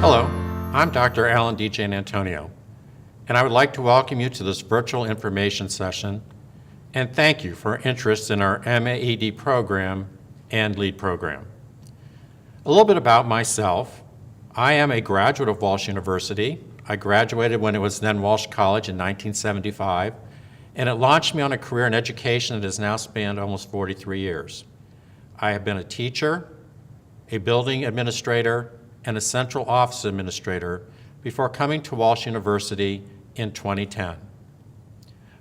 Hello, I'm Dr. Alan D. Jan Antonio, and I would like to welcome you to this virtual information session and thank you for interest in our MAED program and LEAD program. A little bit about myself. I am a graduate of Walsh University. I graduated when it was then Walsh College in 1975, and it launched me on a career in education that has now spanned almost 43 years. I have been a teacher, a building administrator, and a central office administrator before coming to Walsh University in 2010.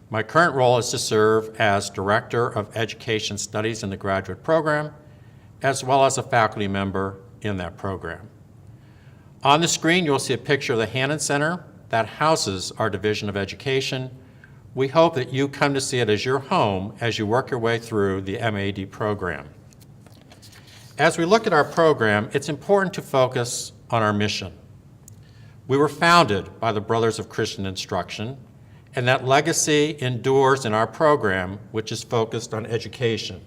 My current role is to serve as Director of Education Studies in the graduate program, as well as a faculty member in that program. On the screen, you'll see a picture of the Hannon Center that houses our Division of Education. We hope that you come to see it as your home as you work your way through the MAED program. As we look at our program, it's important to focus on our mission. We were founded by the Brothers of Christian Instruction, and that legacy endures in our program, which is focused on education.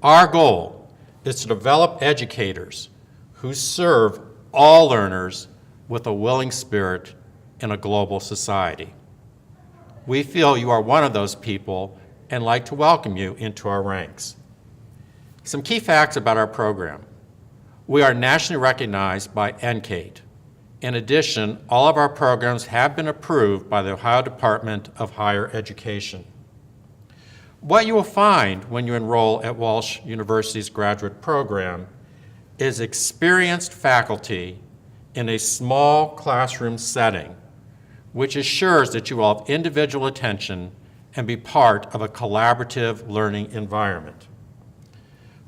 Our goal is to develop educators who serve all learners with a willing spirit in a global society. We feel you are one of those people and like to welcome you into our ranks. Some key facts about our program. We are nationally recognized by NCATE. In addition, all of our programs have been approved by the Ohio Department of Higher Education. What you will find when you enroll at Walsh University's graduate program is experienced faculty in a small classroom setting, which assures that you will have individual attention and be part of a collaborative learning environment.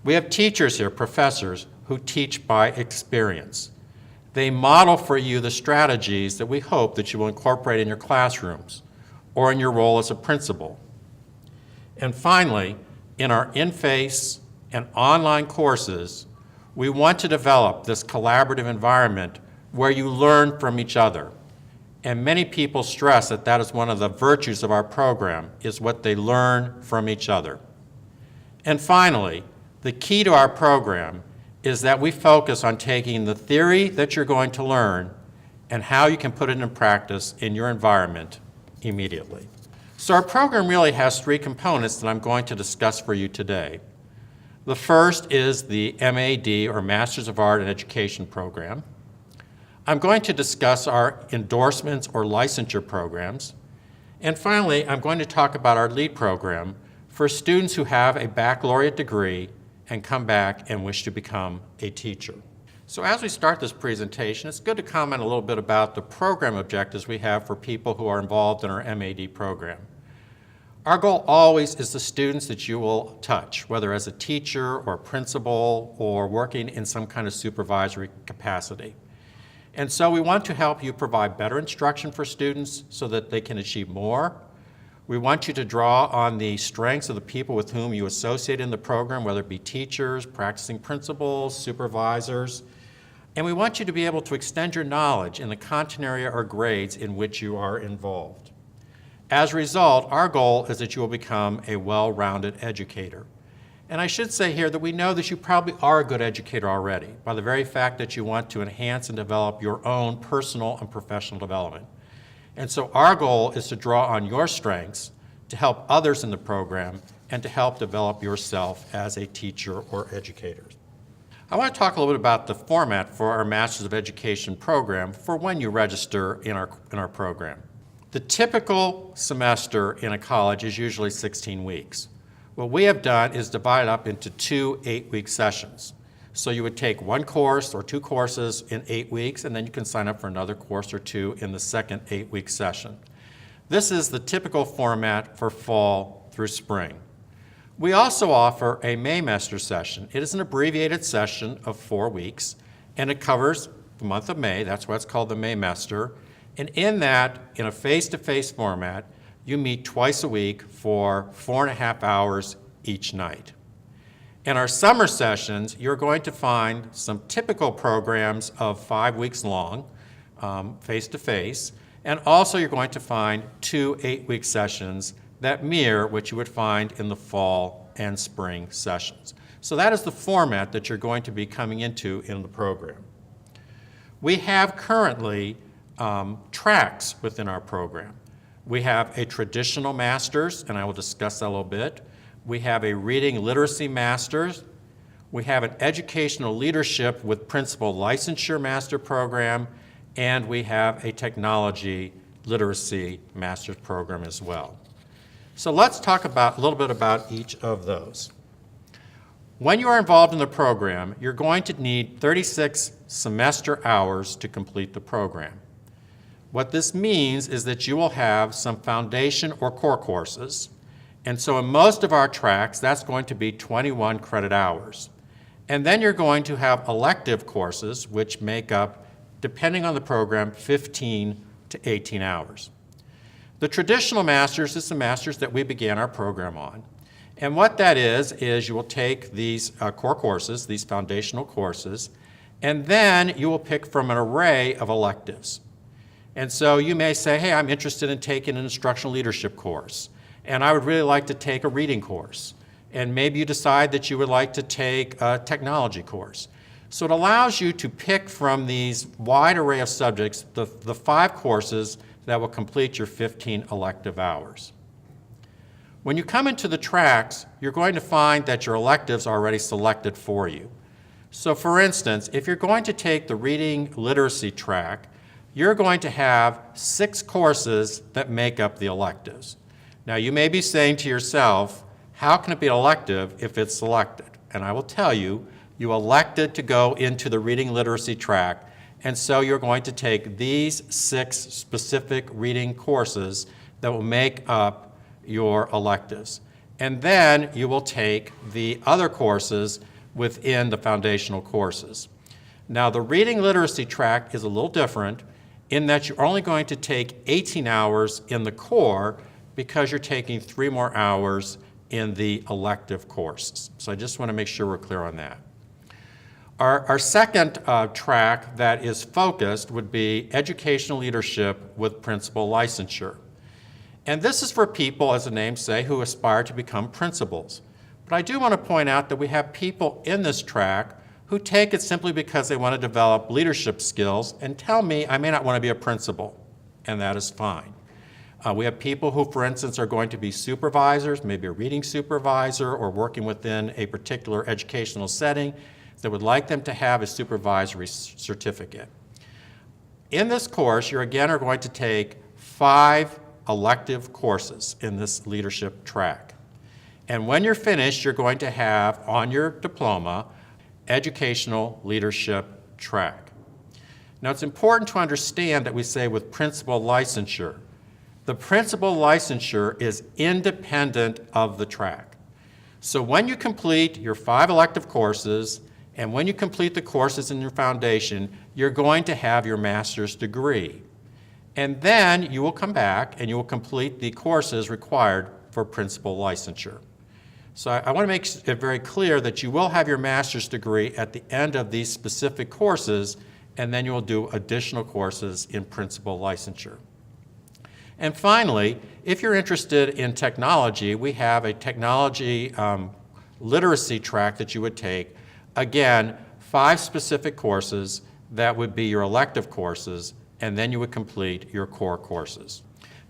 We have teachers here, professors, who teach by experience. They model for you the strategies that we hope that you will incorporate in your classrooms or in your role as a principal. And finally, in our in-face and online courses, we want to develop this collaborative environment where you learn from each other. And many people stress that that is one of the virtues of our program, is what they learn from each other. And finally, the key to our program is that we focus on taking the theory that you're going to learn and how you can put it in practice in your environment immediately. So our program really has three components that I'm going to discuss for you today. The first is the MAD, or Masters of Art in Education program. I'm going to discuss our endorsements or licensure programs. And finally, I'm going to talk about our LEAD program for students who have a baccalaureate degree and come back and wish to become a teacher. So as we start this presentation, it's good to comment a little bit about the program objectives we have for people who are involved in our MAD program. Our goal always is the students that you will touch, whether as a teacher or principal or working in some kind of supervisory capacity. And so we want to help you provide better instruction for students so that they can achieve more. We want you to draw on the strengths of the people with whom you associate in the program, whether it be teachers, practicing principals, supervisors. And we want you to be able to extend your knowledge in the content area or grades in which you are involved. As a result, our goal is that you will become a well-rounded educator. And I should say here that we know that you probably are a good educator already by the very fact that you want to enhance and develop your own personal and professional development. And so our goal is to draw on your strengths to help others in the program and to help develop yourself as a teacher or educator. I want to talk a little bit about the format for our Masters of Education program for when you register in our program. The typical semester in a college is usually 16 weeks. What we have done is divide up into 2 8-week sessions. So you would take one course or 2 courses in 8 weeks, and then you can sign up for another course or 2 in the second 8-week session. This is the typical format for fall through spring. We also offer a Maymester session. It is an abbreviated session of 4 weeks, and it covers the month of May. That's why it's called the Maymester. And in that, in a face-to-face format, you meet twice a week for 4.5 hours each night. In our summer sessions, you're going to find some typical programs of 5 weeks long, face-to-face, and also you're going to find 2 8-week sessions that mirror what you would find in the fall and spring sessions. So that is the format that you're going to be coming into in the program. We have currently tracks within our program. We have a traditional master's, and I will discuss that a little bit. We have a reading literacy master's. We have an educational leadership with principal licensure master program, and we have a technology literacy master's program as well. So let's talk a little bit about each of those. When you are involved in the program, you're going to need 36 semester hours to complete the program. What this means is that you will have some foundation or core courses, and so in most of our tracks, that's going to be 21 credit hours. And then you're going to have elective courses, which make up, depending on the program, 15 to 18 hours. The traditional master's is the master's that we began our program on. And what that is you will take these core courses, these foundational courses, and then you will pick from an array of electives. And so you may say, hey, I'm interested in taking an instructional leadership course, and I would really like to take a reading course. And maybe you decide that you would like to take a technology course. So it allows you to pick from these wide array of subjects the 5 courses that will complete your 15 elective hours. When you come into the tracks, you're going to find that your electives are already selected for you. So for instance, if you're going to take the reading literacy track, you're going to have 6 courses that make up the electives. Now you may be saying to yourself, how can it be an elective if it's selected? And I will tell you, you elected to go into the reading literacy track, and so you're going to take these 6 specific reading courses that will make up your electives. And then you will take the other courses within the foundational courses. Now the reading literacy track is a little different in that you're only going to take 18 hours in the core because you're taking 3 more hours in the elective courses. So I just want to make sure we're clear on that. Our second track that is focused would be educational leadership with principal licensure. And this is for people, as the name say, who aspire to become principals. But I do want to point out that we have people in this track who take it simply because they want to develop leadership skills and tell me I may not want to be a principal, and that is fine. We have people who, for instance, are going to be supervisors, maybe a reading supervisor or working within a particular educational setting that would like them to have a supervisory certificate. In this course, you again are going to take 5 elective courses in this leadership track. And when you're finished, you're going to have on your diploma, educational leadership track. Now it's important to understand that we say with principal licensure. The principal licensure is independent of the track. So when you complete your 5 elective courses and when you complete the courses in your foundation, you're going to have your master's degree. And then you will come back and you will complete the courses required for principal licensure. So I want to make it very clear that you will have your master's degree at the end of these specific courses, and then you will do additional courses in principal licensure. And finally, if you're interested in technology, we have a technology literacy track that you would take. Again, 5 specific courses that would be your elective courses, and then you would complete your core courses.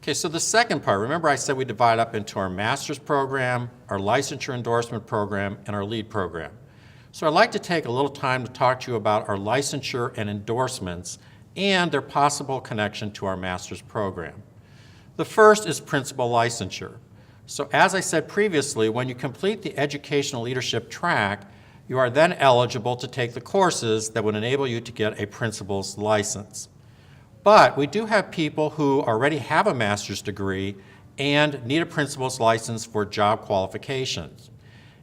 Okay, so the second part, remember I said we divide up into our master's program, our licensure endorsement program, and our lead program. So I'd like to take a little time to talk to you about our licensure and endorsements and their possible connection to our master's program. The first is principal licensure. So as I said previously, when you complete the educational leadership track, you are then eligible to take the courses that would enable you to get a principal's license. But we do have people who already have a master's degree and need a principal's license for job qualifications.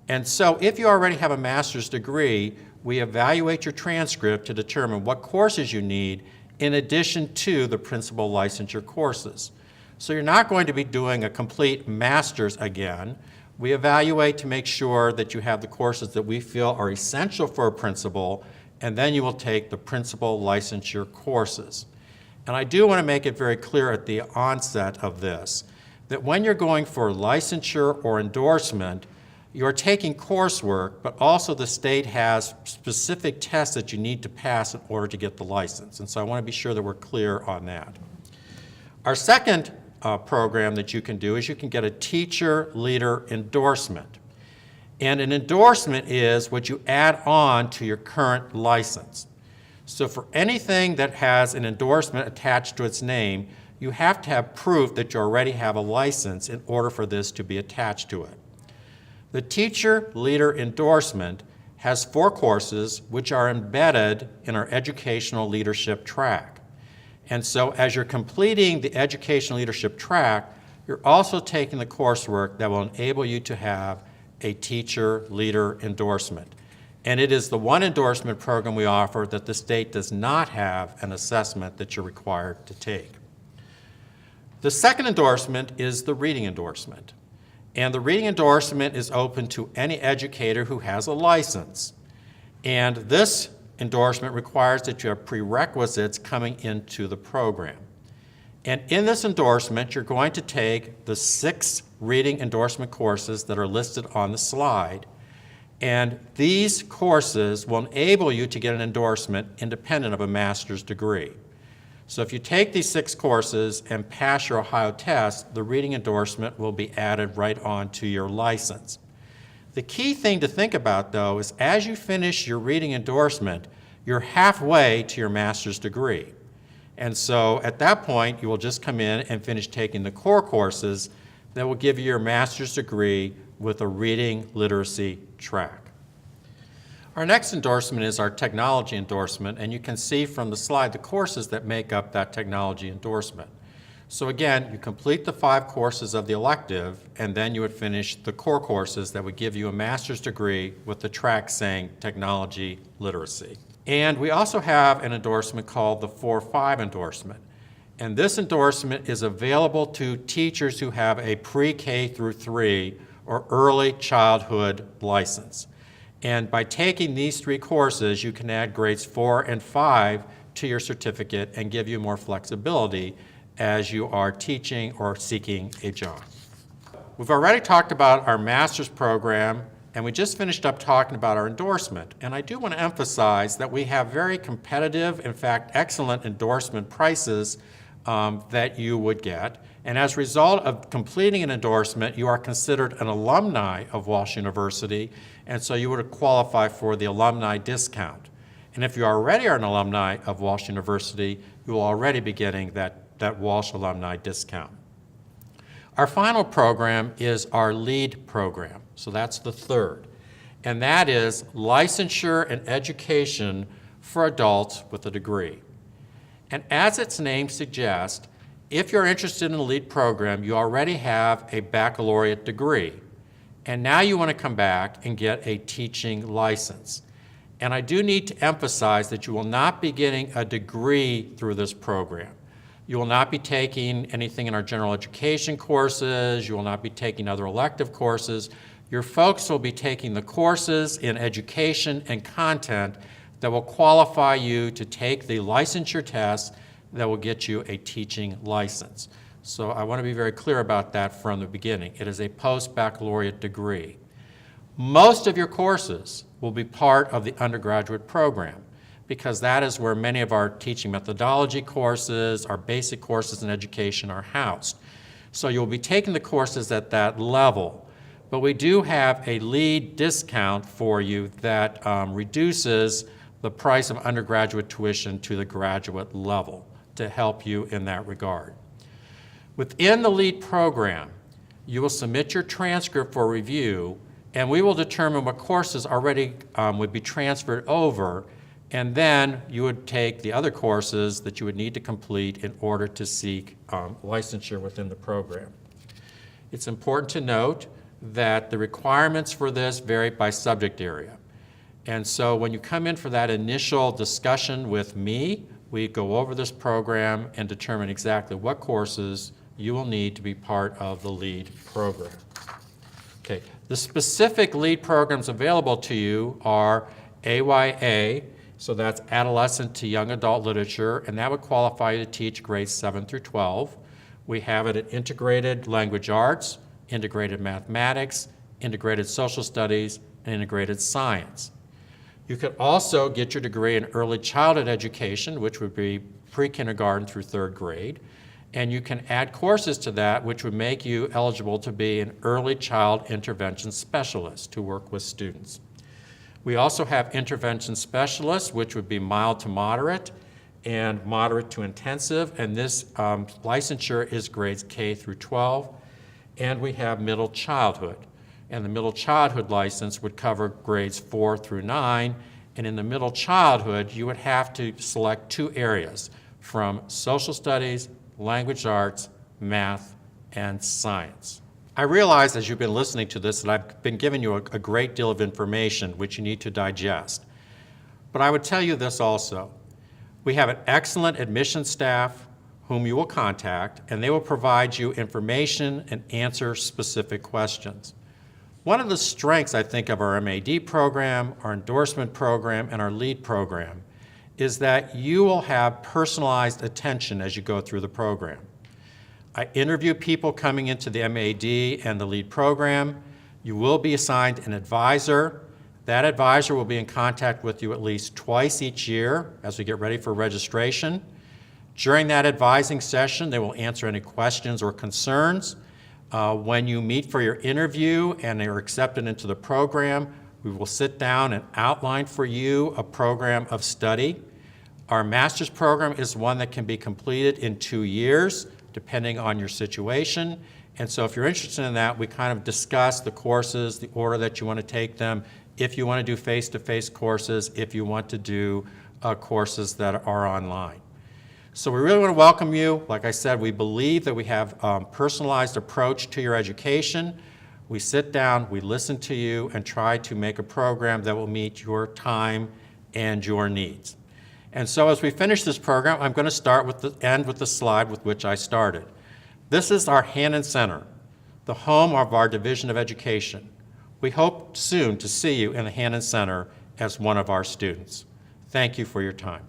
And so if you already have a master's degree, we evaluate your transcript to determine what courses you need in addition to the principal licensure courses. So you're not going to be doing a complete master's again. We evaluate to make sure that you have the courses that we feel are essential for a principal, and then you will take the principal licensure courses. And I do want to make it very clear at the onset of this, that when you're going for licensure or endorsement, you're taking coursework, but also the state has specific tests that you need to pass in order to get the license. And so I want to be sure that we're clear on that. Our second program that you can do is you can get a teacher leader endorsement. And an endorsement is what you add on to your current license. So for anything that has an endorsement attached to its name, you have to have proof that you already have a license in order for this to be attached to it. The teacher leader endorsement has 4 courses which are embedded in our educational leadership track. And so as you're completing the educational leadership track, you're also taking the coursework that will enable you to have a teacher leader endorsement. And it is the one endorsement program we offer that the state does not have an assessment that you're required to take. The second endorsement is the reading endorsement. And the reading endorsement is open to any educator who has a license. And this endorsement requires that you have prerequisites coming into the program. And in this endorsement, you're going to take the 6 reading endorsement courses that are listed on the slide. And these courses will enable you to get an endorsement independent of a master's degree. So if you take these 6 courses and pass your Ohio test, the reading endorsement will be added right on to your license. The key thing to think about, though, is as you finish your reading endorsement, you're halfway to your master's degree. And so at that point, you will just come in and finish taking the core courses that will give you your master's degree with a reading literacy track. Our next endorsement is our technology endorsement, and you can see from the slide the courses that make up that technology endorsement. So again, you complete the 5 courses of the elective, and then you would finish the core courses that would give you a master's degree with the track saying technology literacy. And we also have an endorsement called the 4-5 endorsement. And this endorsement is available to teachers who have a pre-K through 3 or early childhood license. And by taking these 3 courses, you can add grades 4 and 5 to your certificate and give you more flexibility as you are teaching or seeking a job. We've already talked about our master's program, and we just finished up talking about our endorsement. And I do want to emphasize that we have very competitive, in fact, excellent endorsement prices that you would get. And as a result of completing an endorsement, you are considered an alumni of Walsh University, and so you would qualify for the alumni discount. And if you already are an alumni of Walsh University, you will already be getting that Walsh alumni discount. Our final program is our LEAD program, so that's the third. And that is Licensure and Education for Adults with a Degree. And as its name suggests, if you're interested in the LEAD program, you already have a baccalaureate degree. And now you want to come back and get a teaching license. And I do need to emphasize that you will not be getting a degree through this program. You will not be taking anything in our general education courses. You will not be taking other elective courses. Your folks will be taking the courses in education and content that will qualify you to take the licensure test that will get you a teaching license. So I want to be very clear about that from the beginning. It is a post-baccalaureate degree. Most of your courses will be part of the undergraduate program, because that is where many of our teaching methodology courses, our basic courses in education are housed. So you'll be taking the courses at that level. But we do have a LEAD discount for you that reduces the price of undergraduate tuition to the graduate level to help you in that regard. Within the LEAD program, you will submit your transcript for review, and we will determine what courses already would be transferred over, and then you would take the other courses that you would need to complete in order to seek licensure within the program. It's important to note that the requirements for this vary by subject area. And so when you come in for that initial discussion with me, we go over this program and determine exactly what courses you will need to be part of the LEAD program. Okay, the specific LEAD programs available to you are AYA, so that's Adolescent to Young Adult Literature, and that would qualify you to teach grades 7 through 12. We have it at Integrated Language Arts, Integrated Mathematics, integrated social studies, and integrated science. You could also get your degree in early childhood education, which would be pre-kindergarten through third grade, and you can add courses to that which would make you eligible to be an early child intervention specialist to work with students. We also have intervention specialists, which would be mild to moderate and moderate to intensive, and this licensure is grades K through 12. And we have middle childhood, and the middle childhood license would cover grades 4 through 9, and in the middle childhood, you would have to select 2 areas from social studies, language arts, math, and science. I realize as you've been listening to this that I've been giving you a great deal of information which you need to digest. But I would tell you this also. We have an excellent admissions staff whom you will contact, and they will provide you information and answer specific questions. One of the strengths, I think, of our MAD program, our endorsement program, and our LEAD program is that you will have personalized attention as you go through the program. I interview people coming into the MAD and the LEAD program. You will be assigned an advisor. That advisor will be in contact with you at least twice each year as we get ready for registration. During that advising session, they will answer any questions or concerns. When you meet for your interview and they are accepted into the program, we will sit down and outline for you a program of study. Our master's program is one that can be completed in 2 years, depending on your situation. And so if you're interested in that, we kind of discuss the courses, the order that you want to take them, if you want to do face-to-face courses, if you want to do courses that are online. So we really want to welcome you. Like I said, we believe that we have a personalized approach to your education. We sit down, we listen to you, and try to make a program that will meet your time and your needs. And so as we finish this program, I'm going to end with the slide with which I started. This is our Hannon Center, the home of our Division of Education. We hope soon to see you in the Hannon Center as one of our students. Thank you for your time.